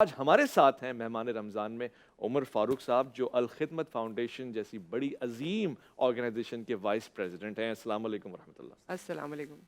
آج ہمارے ساتھ ہیں مہمان رمضان میں عمر فاروق صاحب جو الخدمت فاؤنڈیشن جیسی بڑی عظیم آرگنائزیشن کے وائس پریزیڈنٹ ہیں۔ السلام علیکم ورحمۃ اللہ۔ السلام علیکم۔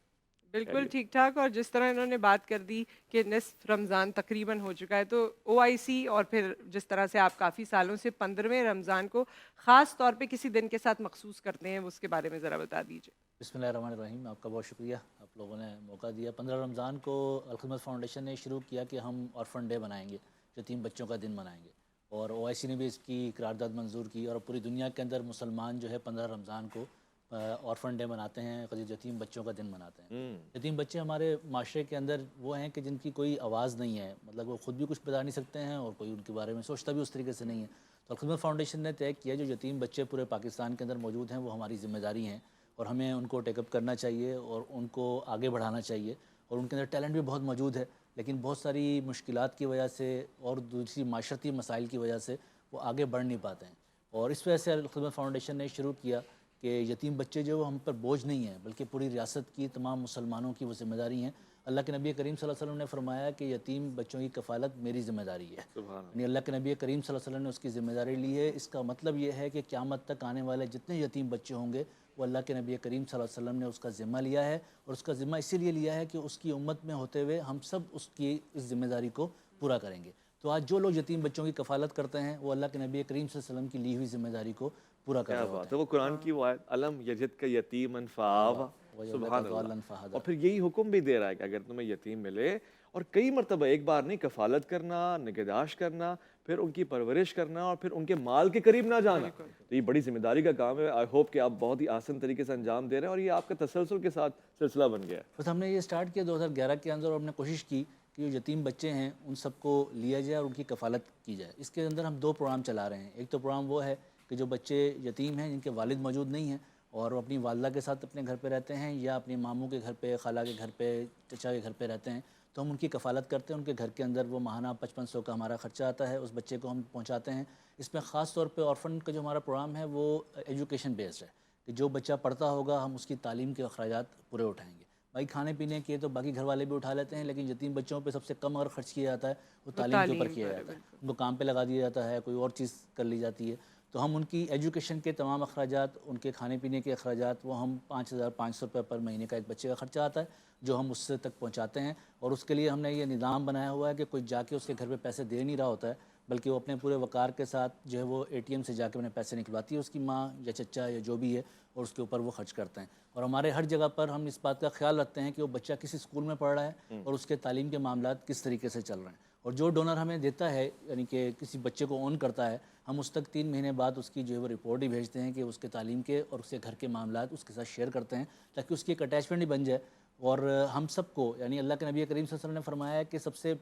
بالکل خیریت؟ ٹھیک ٹھاک، اور جس طرح انہوں نے بات کر دی کہ نصف رمضان تقریباً ہو چکا ہے، تو او آئی سی اور پھر جس طرح سے آپ کافی سالوں سے 15ویں رمضان کو خاص طور پہ کسی دن کے ساتھ مخصوص کرتے ہیں، اس کے بارے میں ذرا بتا دیجیے۔ بسم اللہ الرحمن الرحیم۔ آپ کا بہت شکریہ، آپ لوگوں نے موقع دیا۔ 15 رمضان کو الخدمت فاؤنڈیشن نے شروع کیا کہ ہم آرفن ڈے منائیں گے، یتیم بچوں کا دن منائیں گے، اور او آئی سی نے بھی اس کی قرارداد منظور کی، اور پوری دنیا کے اندر مسلمان جو ہے 15 رمضان کو آرفن ڈے مناتے ہیں، یتیم بچوں کا دن مناتے ہیں۔ یتیم بچے ہمارے معاشرے کے اندر وہ ہیں کہ جن کی کوئی آواز نہیں ہے، مطلب وہ خود بھی کچھ بتا نہیں سکتے ہیں اور کوئی ان کے بارے میں سوچتا بھی اس طریقے سے نہیں ہے۔ تو الخدمت فاؤنڈیشن نے طے کیا جو یتیم بچے پورے پاکستان کے اندر موجود ہیں وہ ہماری ذمہ داری ہیں، اور ہمیں ان کو ٹیک اپ کرنا چاہیے اور ان کو آگے بڑھانا چاہیے۔ اور ان کے اندر ٹیلنٹ بھی بہت موجود ہے، لیکن بہت ساری مشکلات کی وجہ سے اور دوسری معاشرتی مسائل کی وجہ سے وہ آگے بڑھ نہیں پاتے ہیں، اور اس وجہ سے الخدمت فاؤنڈیشن نے شروع کیا کہ یتیم بچے جو ہم پر بوجھ نہیں ہیں بلکہ پوری ریاست کی تمام مسلمانوں کی وہ ذمہ داری ہیں۔ اللہ کے نبی کریم صلی اللہ علیہ وسلم نے فرمایا کہ یتیم بچوں کی کفالت میری ذمہ داری ہے، سبحان یعنی اللہ کے نبی کریم صلی اللہ علیہ وسلم نے اس کی ذمہ داری لی ہے۔ اس کا مطلب یہ ہے کہ قیامت تک آنے والے جتنے یتیم بچے ہوں گے وہ اللہ کے نبی کریم صلی اللہ علیہ وسلم نے اس کا ذمہ لیا ہے، اور اس کا ذمہ اسی لیے لیا ہے کہ اس کی امت میں ہوتے ہوئے ہم سب اس کی اس ذمہ داری کو پورا کریں گے۔ تو آج جو لوگ یتیم بچوں کی کفالت کرتے ہیں وہ اللہ کے نبی کریم صلی اللہ علیہ وسلم کی لی ہوئی ذمہ داری کو پورا کر کیا رہے ہوتے بات ہے، ہیں۔ وہ قرآن کی وہ آیت علم یجد کا یتیما فآویٰ، سبحان اللہ۔ وَيَوْلَكَ فَهَدَى۔ اور پھر یہی حکم بھی دے رہا ہے کہ اگر تمہیں یتیم ملے، اور کئی مرتبہ ایک بار نہیں، کفالت کرنا، نگہداشت کرنا، پھر ان کی پرورش کرنا، اور پھر ان کے مال کے قریب نہ جانا، بالکل تو یہ بڑی ذمہ داری کا کام ہے۔ آئی ہوپ کہ آپ بہت ہی آسان طریقے سے انجام دے رہے ہیں، اور یہ آپ کا تسلسل کے ساتھ سلسلہ بن گیا ہے۔ بس ہم نے یہ سٹارٹ کیا 2011 کے اندر، اور ہم نے کوشش کی کہ جو یتیم بچے ہیں ان سب کو لیا جائے اور ان کی کفالت کی جائے۔ اس کے اندر ہم 2 پروگرام چلا رہے ہیں۔ ایک تو پروگرام وہ ہے کہ جو بچے یتیم ہیں جن کے والد موجود نہیں ہیں اور وہ اپنی والدہ کے ساتھ اپنے گھر پہ رہتے ہیں یا اپنی ماموں کے گھر پہ، خالہ کے گھر پہ، چچا کے گھر پہ رہتے ہیں، تو ہم ان کی کفالت کرتے ہیں۔ ان کے گھر کے اندر وہ ماہانہ 5500 کا ہمارا خرچہ آتا ہے، اس بچے کو ہم پہنچاتے ہیں۔ اس میں خاص طور پہ آرفن کا جو ہمارا پروگرام ہے وہ ایجوکیشن بیسڈ ہے، کہ جو بچہ پڑھتا ہوگا ہم اس کی تعلیم کے اخراجات پورے اٹھائیں گے۔ بھائی کھانے پینے کے تو باقی گھر والے بھی اٹھا لیتے ہیں، لیکن یتیم بچوں پہ سب سے کم اگر خرچ کیا جاتا ہے وہ وہ تعلیم کے اوپر تعلیم کیا پر ہے، جاتا ہے، بالکل۔ ان کو کام پہ لگا دیا جاتا ہے، کوئی اور چیز کر لی جاتی ہے۔ تو ہم ان کی ایجوکیشن کے تمام اخراجات، ان کے کھانے پینے کے اخراجات، وہ ہم 5500 روپے پر مہینے کا ایک بچے کا خرچہ آتا ہے جو ہم اس سے تک پہنچاتے ہیں۔ اور اس کے لیے ہم نے یہ نظام بنایا ہوا ہے کہ کوئی جا کے اس کے گھر پہ پیسے دے نہیں رہا ہوتا ہے، بلکہ وہ اپنے پورے وقار کے ساتھ جو ہے وہ اے ٹی ایم سے جا کے انہیں پیسے نکلواتی ہے اس کی ماں یا چچا یا جو بھی ہے، اور اس کے اوپر وہ خرچ کرتے ہیں۔ اور ہمارے ہر جگہ پر ہم اس بات کا خیال رکھتے ہیں کہ وہ بچہ کس اسکول میں پڑھ رہا ہے اور اس کے تعلیم کے معاملات کس طریقے سے چل رہے ہیں۔ اور جو ڈونر ہمیں دیتا ہے، یعنی کہ کسی بچے کو اون کرتا ہے، ہم اس تک 3 مہینے بعد اس کی جو ہے وہ رپورٹ ہی بھیجتے ہیں کہ اس کے تعلیم کے اور اس کے گھر کے معاملات اس کے ساتھ شیئر کرتے ہیں، تاکہ اس کی ایک اٹیچمنٹ ہی بن جائے۔ اور ہم سب کو، یعنی اللہ کے نبی کریم صلی اللہ علیہ وسلم نے فرمایا ہے کہ سب سے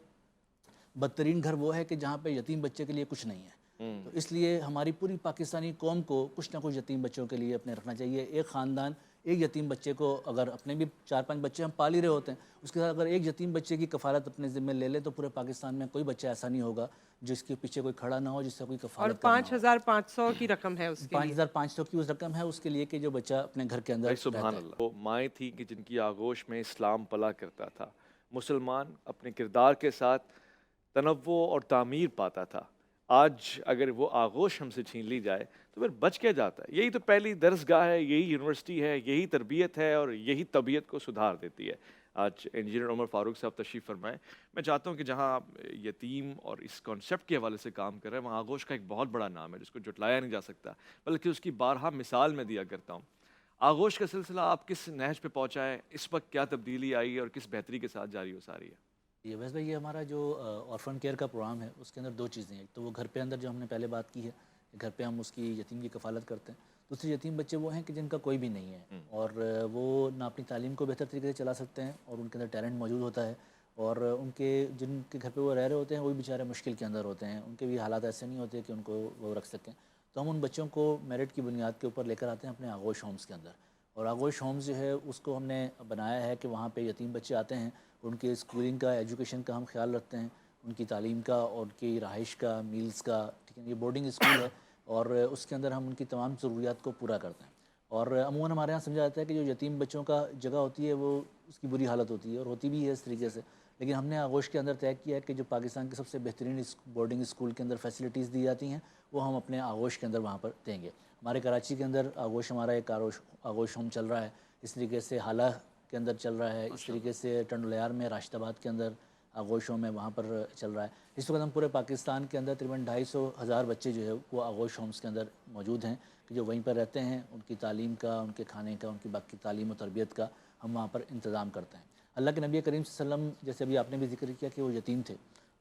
بدترین گھر وہ ہے کہ جہاں پہ یتیم بچے کے لیے کچھ نہیں ہے۔ تو اس لیے ہماری پوری پاکستانی قوم کو کچھ نہ کچھ یتیم بچوں کے لیے اپنے رکھنا چاہیے۔ ایک خاندان ایک یتیم بچے کو، اگر اپنے بھی 4-5 بچے ہم پال ہی رہے ہوتے ہیں، اس کے ساتھ اگر ایک یتیم بچے کی کفالت اپنے ذمہ لے لے تو پورے پاکستان میں کوئی بچہ ایسا نہیں ہوگا جس کے پیچھے کوئی کھڑا نہ ہو، جس سے کوئی اور کفالت کرنا ہو۔ 5500 کی رقم ہے اس کے لیے۔ 5500 کی اس رقم ہے اس کے لیے کہ جو بچہ اپنے گھر کے اندر بھائی سبحان رہتا ہے۔ اللہ، وہ مائیں تھیں کہ جن کی آغوش میں اسلام پلا کرتا تھا، مسلمان اپنے کردار کے ساتھ تنوع اور تعمیر پاتا تھا۔ آج اگر وہ آغوش ہم سے چھین لی جائے تو پھر بچ کیا جاتا ہے؟ یہی تو پہلی درسگاہ ہے، یہی یونیورسٹی ہے، یہی تربیت ہے، اور یہی طبیعت کو سدھار دیتی ہے۔ آج انجینئر عمر فاروق صاحب تشریف فرمائیں۔ میں چاہتا ہوں کہ جہاں آپ یتیم اور اس کانسیپٹ کے حوالے سے کام کر رہے ہیں، وہاں آغوش کا ایک بہت بڑا نام ہے جس کو جٹلایا نہیں جا سکتا، بلکہ اس کی بارہا مثال میں دیا کرتا ہوں۔ آغوش کا سلسلہ آپ کس نہج پہ پہنچا ہے؟ اس وقت کیا تبدیلی آئی اور کس بہتری کے ساتھ جاری ہو ساری ہے؟ یہ ویسے بھائی، یہ ہمارا جو آرفن کیئر کا پروگرام ہے اس کے اندر 2 چیزیں ہیں۔ ایک تو وہ گھر پہ اندر جو ہم نے پہلے بات کی ہے کہ گھر پہ ہم اس کی یتیم کی کفالت کرتے ہیں۔ دوسری، یتیم بچے وہ ہیں کہ جن کا کوئی بھی نہیں ہے اور وہ نہ اپنی تعلیم کو بہتر طریقے سے چلا سکتے ہیں، اور ان کے اندر ٹیلنٹ موجود ہوتا ہے، اور ان کے جن کے گھر پہ وہ رہ رہے ہوتے ہیں وہ بھی بیچارے مشکل کے اندر ہوتے ہیں، ان کے بھی حالات ایسے نہیں ہوتے کہ ان کو وہ رکھ سکیں۔ تو ہم ان بچوں کو میرٹ کی بنیاد کے اوپر لے کر آتے ہیں اپنے آغوش ہومز کے اندر، اور آغوش ہومز جو ہے اس کو ہم نے بنایا ہے کہ وہاں پہ یتیم بچے آتے ہیں، ان کے اسکولنگ کا، ایجوکیشن کا ہم خیال رکھتے ہیں، ان کی تعلیم کا اور ان کی رہائش کا، میلز کا، ٹھیک ہے، یہ بورڈنگ اسکول ہے، اور اس کے اندر ہم ان کی تمام ضروریات کو پورا کرتے ہیں۔ اور عموماً ہمارے یہاں سمجھا جاتا ہے کہ جو یتیم بچوں کا جگہ ہوتی ہے وہ اس کی بری حالت ہوتی ہے، اور ہوتی بھی ہے اس طریقے سے، لیکن ہم نے آغوش کے اندر طے کیا ہے کہ جو پاکستان کے سب سے بہترین بورڈنگ اسکول کے اندر فیسلٹیز دی جاتی ہیں وہ ہم اپنے آغوش کے اندر وہاں پر دیں گے. ہمارے کراچی کے اندر آغوش ہمارا ایک آغوش ہوم چل رہا ہے, اس طریقے سے حالہ کے اندر چل رہا ہے, اس طریقے سے ٹنڈولیار میں راشد آباد کے اندر آغوش ہوم ہے وہاں پر چل رہا ہے. اس وقت ہم پورے پاکستان کے اندر تقریباً 250,000 بچے جو ہے وہ آغوش ہومس کے اندر موجود ہیں کہ جو وہیں پر رہتے ہیں. ان کی تعلیم کا, ان کے کھانے کا, ان کی باقی تعلیم و تربیت کا ہم وہاں پر انتظام کرتے ہیں. اللہ کے نبی کریم صلی اللہ علیہ وسلم, جیسے ابھی آپ نے بھی ذکر کیا کہ وہ یتیم تھے,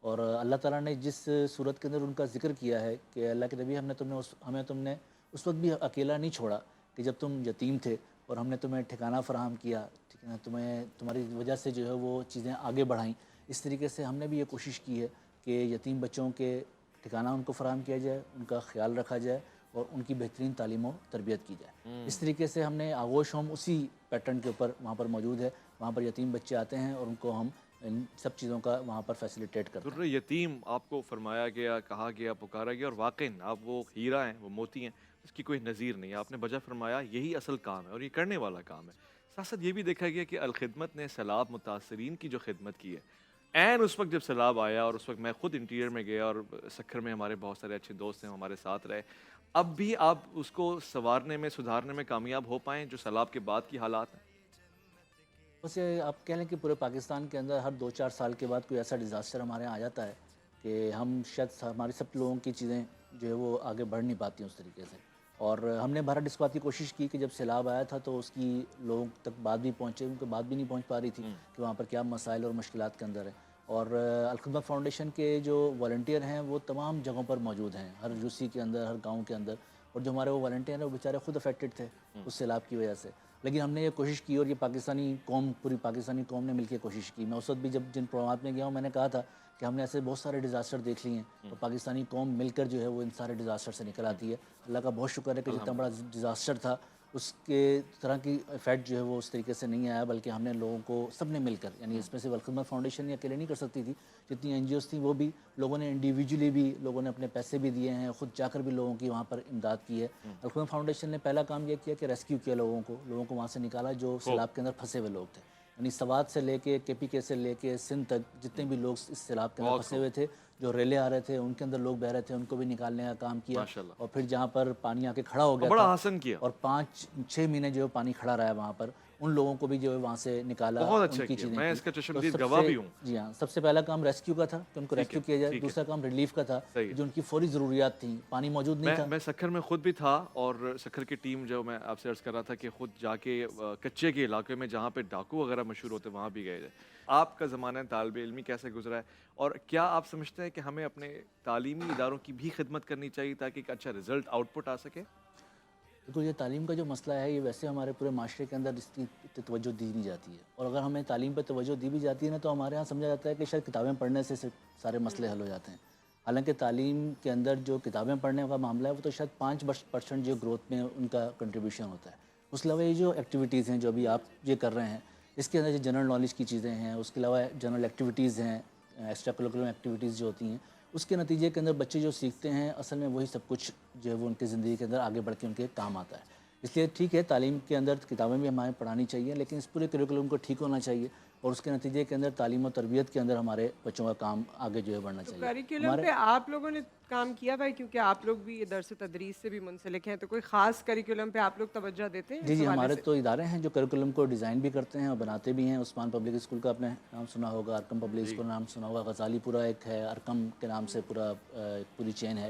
اور اللہ تعالیٰ نے جس صورت کے اندر ان کا ذکر کیا ہے کہ اللہ کے نبی ہمیں تم نے اس وقت بھی اکیلا نہیں چھوڑا کہ جب تم یتیم تھے اور ہم نے تمہیں ٹھکانہ فراہم کیا, ٹھیک ہے نا, تمہاری وجہ سے جو ہے وہ چیزیں آگے بڑھائیں. اس طریقے سے ہم نے بھی یہ کوشش کی ہے کہ یتیم بچوں کے ٹھکانہ ان کو فراہم کیا جائے, ان کا خیال رکھا جائے اور ان کی بہترین تعلیم و تربیت کی جائے. اس طریقے سے ہم نے آغوش ہوم اسی پیٹرن کے اوپر وہاں پر موجود ہے. وہاں پر یتیم بچے آتے ہیں اور ان کو ہم ان سب چیزوں کا وہاں پر فیسیلیٹیٹ کرتے ہیں. در یتیم آپ کو فرمایا گیا, کہا گیا, پکارا گیا, اور واقعی آپ وہ ہیرا ہیں, وہ موتی ہیں, اس کی کوئی نظیر نہیں. آپ نے بجا فرمایا یہی اصل کام ہے اور یہ کرنے والا کام ہے. ساتھ ساتھ یہ بھی دیکھا گیا کہ الخدمت نے سیلاب متاثرین کی جو خدمت کی ہے, این اس وقت جب سیلاب آیا, اور اس وقت میں خود انٹیریئر میں گیا اور سکھر میں ہمارے بہت سارے اچھے دوست ہیں ہمارے ساتھ رہے, اب بھی آپ اس کو سنوارنے میں, سدھارنے میں کامیاب ہو پائیں جو سیلاب کے بعد کی حالات ہیں؟ ویسے آپ کہہ لیں کہ پورے پاکستان کے اندر ہر 2-4 سال کے بعد کوئی ایسا ڈیزاسٹر ہمارے یہاں آ جاتا ہے کہ ہم شاید ہماری سب لوگوں کی چیزیں جو ہے وہ آگے بڑھ نہیں پاتی ہیں اس طریقے سے. اور ہم نے بہرحال اس بات کی کوشش کی کہ جب سیلاب آیا تھا تو اس کی لوگوں تک بات بھی پہنچے, ان کو بات بھی نہیں پہنچ پا رہی تھی کہ وہاں پر کیا مسائل اور مشکلات کے اندر ہے. اور الخدمت فاؤنڈیشن کے جو والنٹیئر ہیں وہ تمام جگہوں پر موجود ہیں, ہر یوسی کے اندر, ہر گاؤں کے اندر. اور جو ہمارے وہ والنٹیئر ہیں وہ بیچارے خود افیکٹڈ تھے اس سیلاب کی وجہ سے, لیکن ہم نے یہ کوشش کی اور یہ پوری پاکستانی قوم نے مل کے کوشش کی. میں اس وقت بھی جب جن پروگرامات میں گیا ہوں میں نے کہا تھا کہ ہم نے ایسے بہت سارے ڈیزاسٹر دیکھ لیے ہیں, تو پاکستانی قوم مل کر جو ہے وہ ان سارے ڈیزاسٹر سے نکل آتی ہے. اللہ کا بہت شکر ہے کہ جتنا بڑا ڈیزاسٹر تھا اس کے طرح کی افیکٹ جو ہے وہ اس طریقے سے نہیں آیا, بلکہ ہم نے لوگوں کو سب نے مل کر, یعنی اس میں سے الخدمت فاؤنڈیشن یہ اکیلے نہیں کر سکتی تھی, جتنی این جی اوز تھیں وہ بھی لوگوں نے انڈیویجولی بھی لوگوں نے اپنے پیسے بھی دیے ہیں, خود جا کر بھی لوگوں کی وہاں پر امداد کی ہے. الخدمت فاؤنڈیشن نے پہلا کام یہ کیا کہ ریسکیو کیا لوگوں کو وہاں سے نکالا جو سیلاب کے اندر پھنسے ہوئے لوگ تھے. یعنی سوات سے لے کے کے پی کے سے لے کے سندھ تک جتنے بھی لوگ اس سیلاب کے اندر پھنسے ہوئے تھے, جو ریلے آ رہے تھے ان کے اندر لوگ بہ رہے تھے, ان کو بھی نکالنے کا کام کیا. اور پھر جہاں پر پانی آ کے کھڑا ہو گیا بڑا تھا حسن کیا, اور 5-6 مہینے جو پانی کھڑا رہا ہے وہاں پر, ان لوگوں کو بھی جو ہے وہاں سے نکالا. بہت اچھا ان کی کیا, چیزیں میں کی. اس کا تو چشمدید گواہ بھی ہوں. جی ہاں, سب سے پہلا کام ریسکیو کا تھا کہ ان کو ریسکیو کیا جائے. دوسرا کام ریلیف کا تھا جو ان کی فوری ضروریات تھیں, پانی موجود نہیں تھا. میں سکھر میں خود بھی تھا, اور سکھر کی ٹیم جو میں آپ سے عرض کر رہا تھا کہ خود جا کے کچے کے علاقے میں جہاں پہ ڈاکو وغیرہ مشہور ہوتے وہاں بھی گئے تھے. آپ کا زمانہ طالب علمی کیسے گزرا ہے, اور کیا آپ سمجھتے ہیں کہ ہمیں اپنے تعلیمی اداروں کی بھی خدمت کرنی چاہیے تاکہ ایک اچھا رزلٹ آؤٹ پٹ آ سکے؟ بالکل, یہ تعلیم کا جو مسئلہ ہے یہ ویسے ہمارے پورے معاشرے کے اندر اس کی توجہ دی نہیں جاتی ہے, اور اگر ہمیں تعلیم پہ توجہ دی بھی جاتی ہے نا تو ہمارے ہاں سمجھا جاتا ہے کہ شاید کتابیں پڑھنے سے سارے مسئلے حل ہو جاتے ہیں. حالانکہ تعلیم کے اندر جو کتابیں پڑھنے کا معاملہ ہے وہ تو شاید 5% جو گروتھ میں ان کا کنٹریبیوشن ہوتا ہے. اس کے علاوہ یہ جو ایکٹیویٹیز ہیں جو ابھی آپ یہ کر رہے ہیں, اس کے اندر جو جنرل نالج کی چیزیں ہیں, اس کے علاوہ جنرل ایکٹیویٹیز ہیں, ایکسٹرا کریکولم ایکٹیویٹیز جو ہوتی ہیں, اس کے نتیجے کے اندر بچے جو سیکھتے ہیں اصل میں وہی سب کچھ جو ہے وہ ان کی زندگی کے اندر آگے بڑھ کے ان کے کام آتا ہے. اس لیے ٹھیک ہے تعلیم کے اندر کتابیں بھی ہمیں پڑھانی چاہیے, لیکن اس پورے کریکولم کو ٹھیک ہونا چاہیے, اور اس کے نتیجے کے اندر تعلیم و تربیت کے اندر ہمارے بچوں کا کام آگے جو ہے بڑھنا چاہیے. کریکولم پہ آپ لوگوں نے کام کیا بھائی, کیونکہ آپ لوگ بھی درس تدریس سے بھی منسلک ہیں, تو کوئی خاص کریکولم پہ آپ لوگ توجہ دیتے ہیں؟ جی, ہمارے تو ادارے ہیں جو کریکولم کو ڈیزائن بھی کرتے ہیں اور بناتے بھی ہیں. عثمان پبلک اسکول کا آپ نے نام سنا ہوگا, ارکم پبلک اسکول کا نام سنا ہوگا, غزالی پورا ایک ہے, ارکم کے نام سے پوری چین ہے.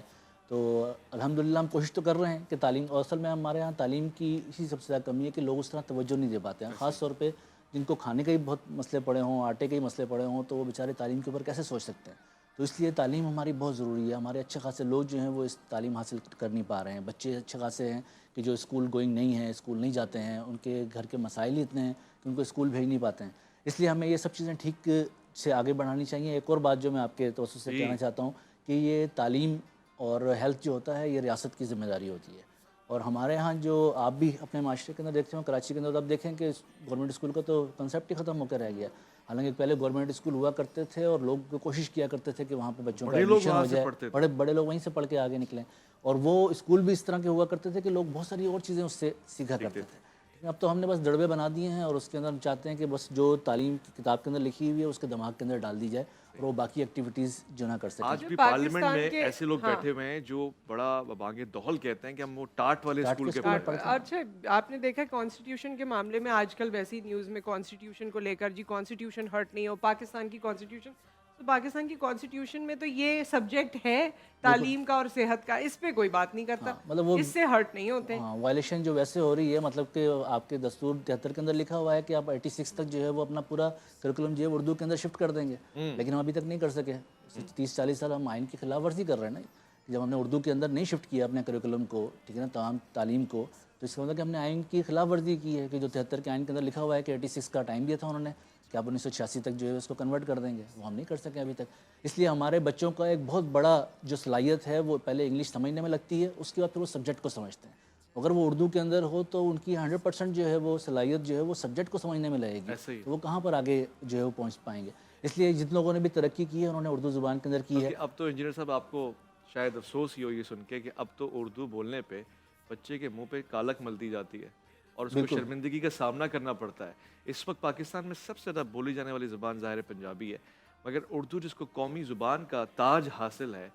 تو الحمدللہ ہم کوشش تو کر رہے ہیں کہ تعلیم, اور اصل میں ہمارے یہاں تعلیم کی اسی سب سے زیادہ کمی ہے کہ لوگ اس طرح توجہ نہیں دے پاتے ہیں, خاص طور پہ جن کو کھانے کے ہی بہت مسئلے پڑے ہوں, آٹے کے ہی مسئلے پڑے ہوں, تو وہ بیچارے تعلیم کے اوپر کیسے سوچ سکتے ہیں. تو اس لیے تعلیم ہماری بہت ضروری ہے. ہمارے اچھے خاصے لوگ جو ہیں وہ اس تعلیم حاصل کر نہیں پا رہے ہیں. بچے اچھے خاصے ہیں کہ جو اسکول گوئنگ نہیں ہیں, اسکول نہیں جاتے ہیں, ان کے گھر کے مسائل ہی اتنے ہیں کہ ان کو اسکول بھیج نہیں پاتے ہیں. اس لیے ہمیں یہ سب چیزیں ٹھیک سے آگے بڑھانی چاہیے. ایک اور بات جو میں آپ کے توسط سے کہنا چاہتا ہوں کہ یہ تعلیم اور ہیلتھ جو ہوتا ہے یہ ریاست کی ذمہ داری ہوتی ہے. اور ہمارے ہاں جو آپ بھی اپنے معاشرے کے اندر دیکھتے ہوں, کراچی کے اندر آپ دیکھیں کہ گورنمنٹ اسکول کا تو کنسیپٹ ہی ختم ہو کر رہ گیا. حالانکہ پہلے گورنمنٹ اسکول ہوا کرتے تھے اور لوگ کوشش کیا کرتے تھے کہ وہاں پہ بچوں کا ایڈمیشن ہو جائے, بڑے لوگ وہیں سے پڑھ کے آگے نکلیں, اور وہ اسکول بھی اس طرح کے ہوا کرتے تھے کہ لوگ بہت ساری اور چیزیں اس سے سیکھا کرتے تھے. اب تو ہم نے بس دڑبے بنا دیے ہیں اور اس کے اندر ہم چاہتے ہیں کہ بس جو تعلیم کی کتاب کے اندر لکھی ہوئی ہے اس کے دماغ کے اندر ڈال دی جائے اور وہ باقی ایکٹیویٹیز جو نہ کر سکیں. آج بھی پاکستان پارلیمنٹ میں کے ایسے لوگ ہاں بیٹھے ہوئے ہیں جو بڑا بانگ دہل کہتے ہیں کہ ہم وہ ٹاٹ والے ٹاٹ اسکول کے کے اسکول پڑھ رہے ہیں. اچھا آپ نے دیکھا کانسٹیٹیوشن کے معاملے میں آج کل ویسی نیوز میں کانسٹیٹیوشن کو لے کر جی کانسٹیٹیوشن ہرٹ نہیں ہو پاکستان کی کانسٹیٹیوشن، تو پاکستان کی کانسٹیٹیوشن میں تو یہ سبجیکٹ ہے تعلیم کا اور صحت کا، اس پہ کوئی بات نہیں کرتا، مطلب وہ اس سے ہرٹ نہیں ہوتے. ہاں وائلیشن جو ویسے ہو رہی ہے، مطلب کہ آپ کے دستور 73 کے اندر لکھا ہوا ہے کہ آپ 86 تک جو ہے وہ اپنا پورا کریکولم جو ہے اردو کے اندر شفٹ کر دیں گے، لیکن ہم ابھی تک نہیں کر سکے. 30-40 سال ہم آئین کی خلاف ورزی کر رہے ہیں نا. جب ہم نے اردو کے اندر نہیں شفٹ کیا اپنے کریکولم کو، ٹھیک ہے نا، تمام تعلیم کو، تو اس کا مطلب کہ ہم نے آئین کی خلاف ورزی کی ہے کہ جو 73 کے آئین کے اندر لکھا ہوا ہے کہ 86 کا ٹائم دیا تھا انہوں نے کہ آپ 1986 تک جو ہے اس کو کنورٹ کر دیں گے، وہ ہم نہیں کر سکے ابھی تک. اس لیے ہمارے بچوں کا ایک بہت بڑا جو صلاحیت ہے وہ پہلے انگلش سمجھنے میں لگتی ہے، اس کے بعد پھر وہ سبجیکٹ کو سمجھتے ہیں. اگر وہ اردو کے اندر ہو تو ان کی 100% جو ہے وہ صلاحیت جو ہے وہ سبجیکٹ کو سمجھنے میں لگے گی، ایسے ہی. تو وہ کہاں پر آگے جو ہے وہ پہنچ پائیں گے. اس لیے جن لوگوں نے بھی ترقی کی ہے انہوں نے اردو زبان کے اندر کی ہے. بلکہ اب تو انجینئر صاحب آپ کو شاید افسوس ہی ہو یہ سن کے کہ اب تو اردو بولنے پہ بچے کے منہ پہ کالک ملتی جاتی ہے اور اس کو شرمندگی کا سامنا کرنا پڑتا ہے. اس وقت پاکستان میں سب سے زیادہ بولی جانے والی زبان ظاہر پنجابی ہے، مگر اردو جس کو قومی زبان کا تاج حاصل ہے،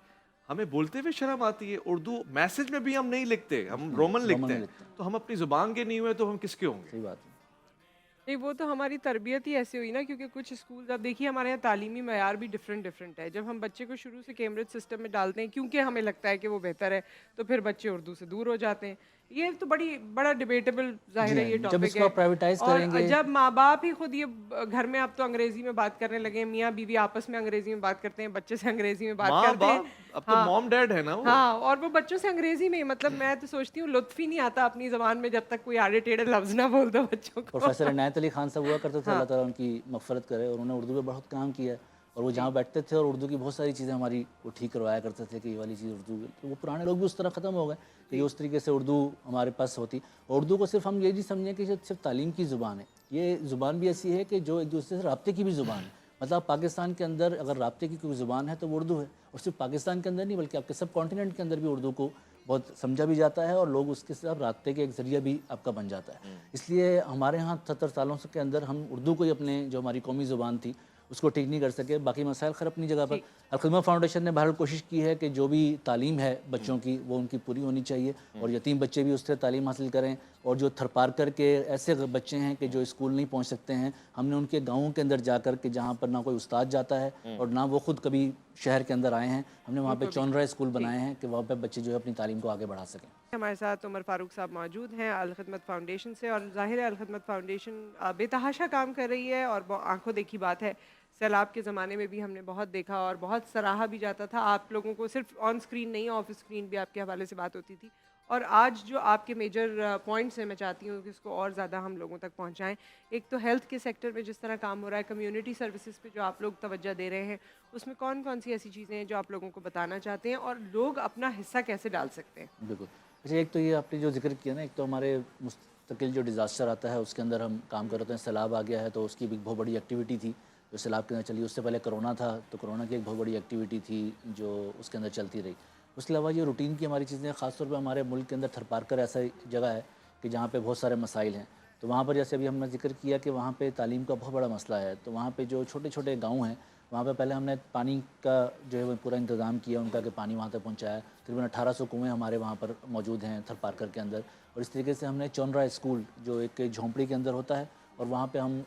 ہمیں بولتے ہوئے شرم آتی ہے. اردو میسج میں بھی ہم نہیں لکھتے، ہم رومن لکھتے ہیں. تو ہم اپنی زبان کے نہیں ہوئے تو ہم کس کے ہوں گے؟ صحیح بات ہے. نہیں وہ تو ہماری تربیت ہی ایسی ہوئی نا، کیونکہ کچھ اسکول اب دیکھیے ہمارے یہاں تعلیمی معیار بھی ڈفرینٹ ہے. جب ہم بچے کو شروع سے کیمبرج سسٹم میں ڈالتے ہیں کیونکہ ہمیں لگتا ہے کہ وہ بہتر ہے، تو پھر بچے اردو سے دور ہو جاتے ہیں. یہ تو بڑا ڈیبیٹیبل ظاہر ہے یہ جب ٹاپک اس ہے. کو پرائیویٹائز اور کریں گے، جب ماں باپ ہی خود یہ گھر میں اب تو انگریزی میں بات کرنے لگے ہیں، میاں بیوی آپس میں انگریزی میں بات کرتے ہیں، بچے سے انگریزی میں بات ماں کرتے ہیں. باپ اب تو موم ڈیڈ ہے نا وہ. ہاں اور وہ بچوں سے انگریزی میں، مطلب میں تو سوچتی ہوں لطف ہی نہیں آتا اپنی زبان میں جب تک کوئی آڑے ٹیڑھے لفظ نہ بول دو بچوں کو. پروفیسر عنایت علی خان صاحب ہوا کرتے تھے، اللہ تعالیٰ ان کی مغفرت کرے، اور انہوں نے اردو پہ بہت کام کیا ہے. اور وہ جہاں بیٹھتے تھے اور اردو کی بہت ساری چیزیں ہماری وہ ٹھیک کروایا کرتے تھے کہ یہ والی چیز اردو. تو وہ پرانے لوگ بھی اس طرح ختم ہو گئے کہ اس طریقے سے اردو ہمارے پاس ہوتی. اردو کو صرف ہم یہ نہیں سمجھیں کہ صرف تعلیم کی زبان ہے، یہ زبان بھی ایسی ہے کہ جو ایک دوسرے سے رابطے کی بھی زبان ہے. مطلب پاکستان کے اندر اگر رابطے کی کوئی زبان ہے تو وہ اردو ہے، اور صرف پاکستان کے اندر نہیں بلکہ آپ کے سب کانٹیننٹ کے اندر بھی اردو کو بہت سمجھا بھی جاتا ہے اور لوگ اس کے ساتھ رابطے کے ایک ذریعہ بھی آپ کا بن جاتا ہے. اس لیے ہمارے ہاں 70 سالوں کے اندر ہم اردو کو ہی اپنے جو ہماری قومی زبان تھی اس کو ٹھیک نہیں کر سکے. باقی مسائل خیر اپنی جگہ پر. الخدمت فاؤنڈیشن نے بہرحال کوشش کی ہے کہ جو بھی تعلیم ہے بچوں کی وہ ان کی پوری ہونی چاہیے، اور یتیم بچے بھی اس سے تعلیم حاصل کریں. اور جو تھر پار کر کے ایسے بچے ہیں کہ جو اسکول نہیں پہنچ سکتے ہیں، ہم نے ان کے گاؤں کے اندر جا کر کے جہاں پر نہ کوئی استاد جاتا ہے اور نہ وہ خود کبھی شہر کے اندر آئے ہیں، ہم نے وہاں پہ چونرا اسکول بنائے ہیں کہ وہاں پہ بچے جو ہے اپنی تعلیم کو آگے بڑھا سکیں. ہمارے ساتھ عمر فاروق صاحب موجود ہیں الخدمت فاؤنڈیشن سے، اور ظاہر ہے الخدمت فاؤنڈیشن بے تحاشا کام کر رہی ہے اور آنکھوں دیکھی بات ہے. سیلاب کے زمانے میں بھی ہم نے بہت دیکھا اور بہت سراہا بھی جاتا تھا. آپ لوگوں کو صرف آن اسکرین نہیں، آف اسکرین بھی آپ کے حوالے سے بات ہوتی تھی. اور آج جو آپ کے میجر پوائنٹس ہیں میں چاہتی ہوں کہ اس کو اور زیادہ ہم لوگوں تک پہنچائیں. ایک تو ہیلتھ کے سیکٹر میں جس طرح کام ہو رہا ہے، کمیونٹی سروسز پہ جو آپ لوگ توجہ دے رہے ہیں، اس میں کون کون سی ایسی چیزیں ہیں جو آپ لوگوں کو بتانا چاہتے ہیں اور لوگ اپنا حصہ کیسے ڈال سکتے ہیں؟ بالکل. اچھا، ایک تو یہ آپ نے جو ذکر کیا نا، ایک تو ہمارے مستقل جو ڈیزاسٹر آتا ہے اس کے اندر ہم کام کرتے ہیں. سیلاب آ گیا ہے تو اس کی بھی بہت بڑی ایکٹیویٹی تھی جو سیلاب کے اندر چلی. اس سے پہلے کرونا تھا تو کرونا کی ایک بہت بڑی ایکٹیویٹی تھی جو اس کے اندر چلتی رہی. اس کے علاوہ یہ روٹین کی ہماری چیزیں، خاص طور پہ ہمارے ملک کے اندر تھر پارکر ایسا جگہ ہے کہ جہاں پہ بہت سارے مسائل ہیں. تو وہاں پر جیسے ابھی ہم نے ذکر کیا کہ وہاں پہ تعلیم کا بہت بڑا مسئلہ ہے. تو وہاں پہ جو چھوٹے چھوٹے گاؤں ہیں وہاں پہ پہلے ہم نے پانی کا جو ہے وہ پورا انتظام کیا ان کا کہ پانی وہاں تک پہنچایا. تقریباً 1800 کنویں ہمارے وہاں پر موجود ہیں تھر پارکر کے اندر. اور اس طریقے سے ہم نے چونرا اسکول جو ایک جھونپڑی کے اندر ہوتا ہے اور وہاں پہ ہم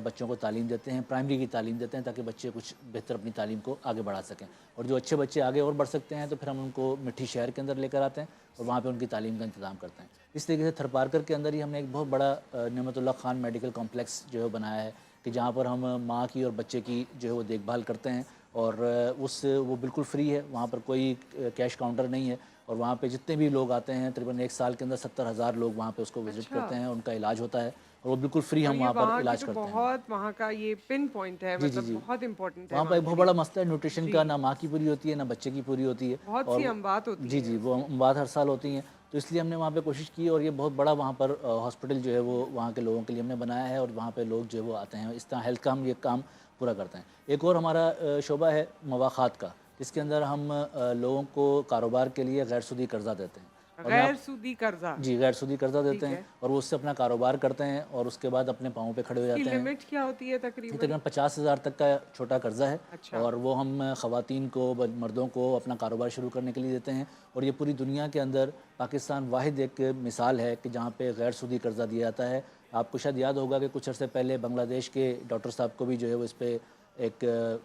بچوں کو تعلیم دیتے ہیں، پرائمری کی تعلیم دیتے ہیں تاکہ بچے کچھ بہتر اپنی تعلیم کو آگے بڑھا سکیں. اور جو اچھے بچے آگے اور بڑھ سکتے ہیں تو پھر ہم ان کو مٹھی شہر کے اندر لے کر آتے ہیں اور وہاں پہ ان کی تعلیم کا انتظام کرتے ہیں. اس طریقے سے تھر پارکر کے اندر ہی ہم نے ایک بہت بڑا نعمت اللہ خان میڈیکل کمپلیکس جو ہے بنایا ہے کہ جہاں پر ہم ماں کی اور بچے کی جو ہے وہ دیکھ بھال کرتے ہیں. اور وہ بالکل فری ہے، وہاں پر کوئی کیش کاؤنٹر نہیں ہے. اور وہاں پہ جتنے بھی لوگ آتے ہیں تقریباً ایک سال کے اندر 70,000 لوگ وہاں پہ اس کو وزٹ کرتے ہیں، ان کا علاج ہوتا ہے اور وہ بالکل فری اور ہم یہ وہاں پر وہاں کی علاج تو کرتے ہیں. بہت وہاں کا یہ پن پوائنٹ ہے، جی جی مطلب جی، بہت امپورٹنٹ ہے وہاں پہ ایک بہت بڑا مسئلہ ہے نیوٹریشن کا، جی نہ ماں کی پوری ہوتی ہے نہ بچے کی پوری ہوتی ہے. بہت اور سی اموات ہوتی جی ہیں. جی، وہ اموات ہر سال ہوتی ہیں. تو اس لیے ہم نے وہاں پہ کوشش کی اور یہ بہت بڑا وہاں پر ہاسپٹل جو ہے وہ وہاں کے لوگوں کے لیے ہم نے بنایا ہے اور وہاں پہ لوگ جو ہے وہ آتے ہیں. اس طرح ہیلتھ کا ہم یہ کام پورا کرتے ہیں. ایک اور ہمارا شعبہ ہے مواخات کا، جس کے اندر ہم لوگوں کو کاروبار کے لیے غیر سودی قرضہ دیتے ہیں. غیر سودی قرضہ جی غیر سودی قرضہ دیتے ہیں ہے۔ اور وہ اس سے اپنا کاروبار کرتے ہیں اور اس کے بعد اپنے پاؤں پہ کھڑے ہو کی جاتے ہیں. لمٹ کیا ہوتی ہے تقریباً؟ تقریباً 50,000 تک کا چھوٹا قرضہ ہے اچھا۔ اور وہ ہم خواتین کو مردوں کو اپنا کاروبار شروع کرنے کے لیے دیتے ہیں. اور یہ پوری دنیا کے اندر پاکستان واحد ایک مثال ہے کہ جہاں پہ غیر سودی قرضہ دیا جاتا ہے. آپ کو شاید یاد ہوگا کہ کچھ عرصے پہلے بنگلہ دیش کے ڈاکٹر صاحب کو بھی جو ہے وہ اس پہ ایک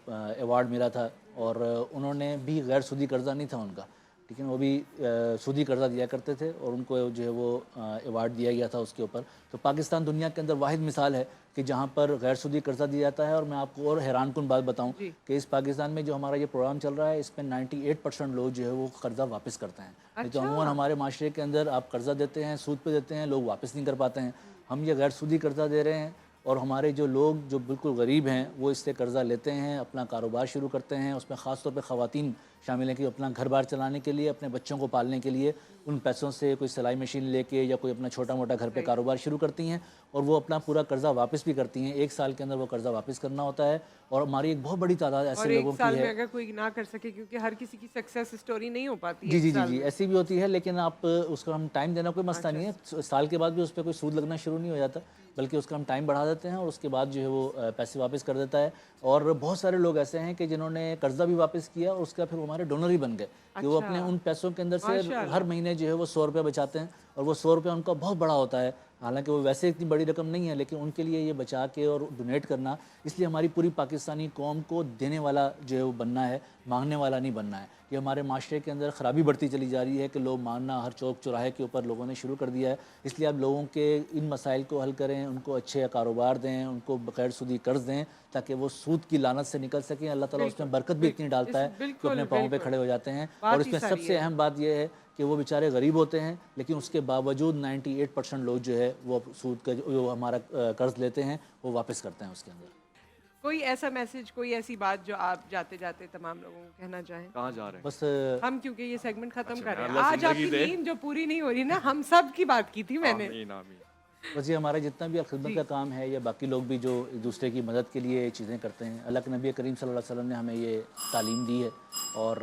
ایوارڈ ملا تھا اور انہوں نے بھی غیر سودی قرضہ نہیں تھا ان کا، ٹھیک ہے، وہ بھی سودی قرضہ دیا کرتے تھے اور ان کو جو ہے وہ ایوارڈ دیا گیا تھا اس کے اوپر. تو پاکستان دنیا کے اندر واحد مثال ہے کہ جہاں پر غیر سودی قرضہ دیا جاتا ہے. اور میں آپ کو اور حیران کن بات بتاؤں کہ اس پاکستان میں جو ہمارا یہ پروگرام چل رہا ہے اس میں 98% لوگ جو ہے وہ قرضہ واپس کرتے ہیں. نہیں تو عموماً ہمارے معاشرے کے اندر آپ قرضہ دیتے ہیں، سود پہ دیتے ہیں، لوگ واپس نہیں کر پاتے ہیں. ہم یہ غیر سودی قرضہ دے رہے ہیں اور ہمارے جو لوگ جو بالکل غریب ہیں وہ اس سے قرضہ لیتے ہیں، اپنا کاروبار شروع کرتے ہیں. اس میں خاص طور پہ خواتین شامل ہیں کہ اپنا گھر بار چلانے کے لیے، اپنے بچوں کو پالنے کے لیے ان پیسوں سے کوئی سلائی مشین لے کے یا کوئی اپنا چھوٹا موٹا گھر پہ کاروبار شروع کرتی ہیں اور وہ اپنا پورا قرضہ واپس بھی کرتی ہیں. 1 سال کے اندر وہ قرضہ واپس کرنا ہوتا ہے. اور ہماری ایک بہت بڑی تعداد ایسے لوگوں کی ہے. اور 1 سال میں اگر کوئی نہ کر سکے، کیونکہ ہر کسی کی سکسیس سٹوری نہیں ہو پاتی جی ہے. جی جی جی ایسی بھی ہوتی ہے، لیکن آپ اس کو ہم ٹائم دینا کوئی مسئلہ نہیں ہے. سال کے بعد بھی اس پہ کوئی سود لگنا شروع نہیں ہو جاتا، بلکہ اس کا ہم ٹائم بڑھا دیتے ہیں اور اس کے بعد جو ہے وہ پیسے واپس کر دیتا ہے. اور بہت سارے لوگ ایسے ہیں کہ جنہوں نے قرضہ بھی واپس کیا اور اس کا پھر وہ ہمارے ڈونر ہی بن گئے کہ وہ اپنے ان پیسوں کے اندر سے ہر مہینے جو ہے وہ 100 روپے بچاتے ہیں اور وہ 100 روپے ان کا بہت بڑا ہوتا ہے. حالانکہ وہ ویسے اتنی بڑی رقم نہیں ہے، لیکن ان کے لیے یہ بچا کے اور ڈونیٹ کرنا، اس لیے ہماری پوری پاکستانی قوم کو دینے والا جو ہے وہ بننا ہے، مانگنے والا نہیں بننا ہے. یہ ہمارے معاشرے کے اندر خرابی بڑھتی چلی جا رہی ہے کہ لوگ مانگنا ہر چوک چوراہے کے اوپر لوگوں نے شروع کر دیا ہے. اس لیے اب لوگوں کے ان مسائل کو حل کریں، ان کو اچھے کاروبار دیں، ان کو غیر سودی قرض دیں تاکہ وہ سود کی لعنت سے نکل سکیں. اللہ تعالیٰ اس میں برکت بھی اتنی ڈالتا ہے کہ اپنے پاؤں پہ کھڑے ہو جاتے ہیں. اور اس میں سب سے اہم بات یہ ہے کہ وہ بیچارے غریب ہوتے ہیں لیکن اس کے باوجود 98% لوگ جو ہے وہ سود کا جو ہمارا قرض لیتے ہیں وہ واپس کرتے ہیں اس کے اندر. کوئی ایسا میسج، کوئی ایسی بات جو آپ جاتے جاتے تمام لوگوں کو کہنا چاہیں؟ کہاں جا رہے ہیں؟ بس ہم کیونکہ یہ سیگمنٹ ختم کر رہے ہیں، اللہ آج آپ کی زندگی دے. نیند جو پوری نہیں ہو رہی نا، ہم سب کی بات کی تھی میں نے. آمین آمین. بس یہ ہمارا جتنا بھی خدمت کا کام ہے یا باقی لوگ بھی جو ایک دوسرے کی مدد کے لیے چیزیں کرتے ہیں، اللہ کے نبی کریم صلی اللہ علیہ وسلم نے ہمیں یہ تعلیم دی ہے اور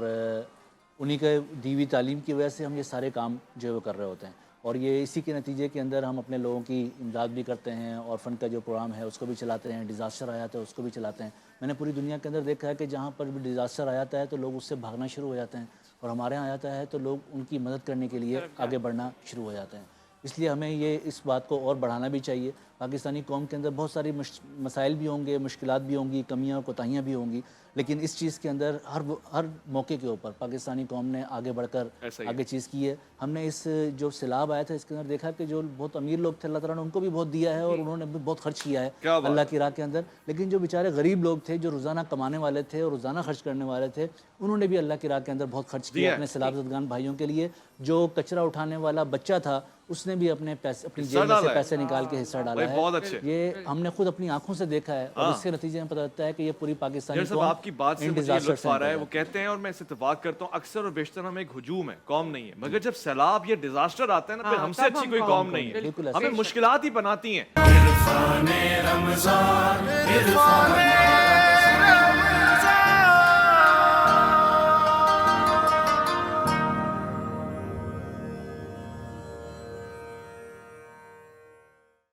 انہی کے دی ہوئی تعلیم کی وجہ سے ہم یہ سارے کام جو ہے وہ کر رہے ہوتے ہیں. اور یہ اسی کے نتیجے کے اندر ہم اپنے لوگوں کی امداد بھی کرتے ہیں. اور فن کا جو پروگرام ہے اس کو بھی چلاتے ہیں، ڈیزاسٹر آ جاتا ہے اس کو بھی چلاتے ہیں. میں نے پوری دنیا کے اندر دیکھا ہے کہ جہاں پر بھی ڈیزاسٹر آ جاتا ہے تو لوگ اس سے بھاگنا شروع ہو جاتے ہیں اور ہمارے یہاں آتا ہے تو لوگ ان کی مدد کرنے کے لیے آگے بڑھنا شروع ہو جاتے ہیں. اس لیے ہمیں یہ اس بات کو اور بڑھانا بھی چاہیے. پاکستانی قوم کے اندر بہت ساری مسائل بھی ہوں گے، مشکلات بھی ہوں گی، کمیاں اور کوتاہیاں بھی ہوں گی، لیکن اس چیز کے اندر ہر موقع کے اوپر پاکستانی قوم نے آگے بڑھ کر آگے چیز کی ہے. ہم نے اس جو سیلاب آیا تھا اس کے اندر دیکھا کہ جو بہت امیر لوگ تھے اللہ تعالیٰ نے ان کو بھی بہت دیا ہے اور انہوں نے بھی بہت خرچ کیا ہے اللہ کی راہ کے اندر. لیکن جو بیچارے غریب لوگ تھے جو روزانہ کمانے والے تھے اور روزانہ خرچ کرنے والے تھے، انہوں نے بھی اللہ کی راہ کے اندر بہت خرچ کیا اپنے سیلاب زدگان بھائیوں کے لیے. جو کچرا اٹھانے والا بچہ تھا اس نے بھی اپنے پیسے اپنی جیب میں سے پیسے نکال کے حصہ ڈالا ہے. یہ ہم نے خود اپنی آنکھوں سے دیکھا ہے اور اس کے نتیجے میں پتہ چلتا ہے کہ یہ پوری پاکستانی قوم آپ کی بات سے مجھے لطف آ رہا ہے. وہ کہتے ہیں اور میں اس سے اتفاق کرتا ہوں، اکثر اور بیشتر ہم ایک ہجوم ہے، قوم نہیں ہے. مگر جب سیلاب یا ڈیزاسٹر آتا ہے نا پھر ہم سے اچھی کوئی قوم نہیں ہے. ہمیں مشکلات ہی بناتی ہیں.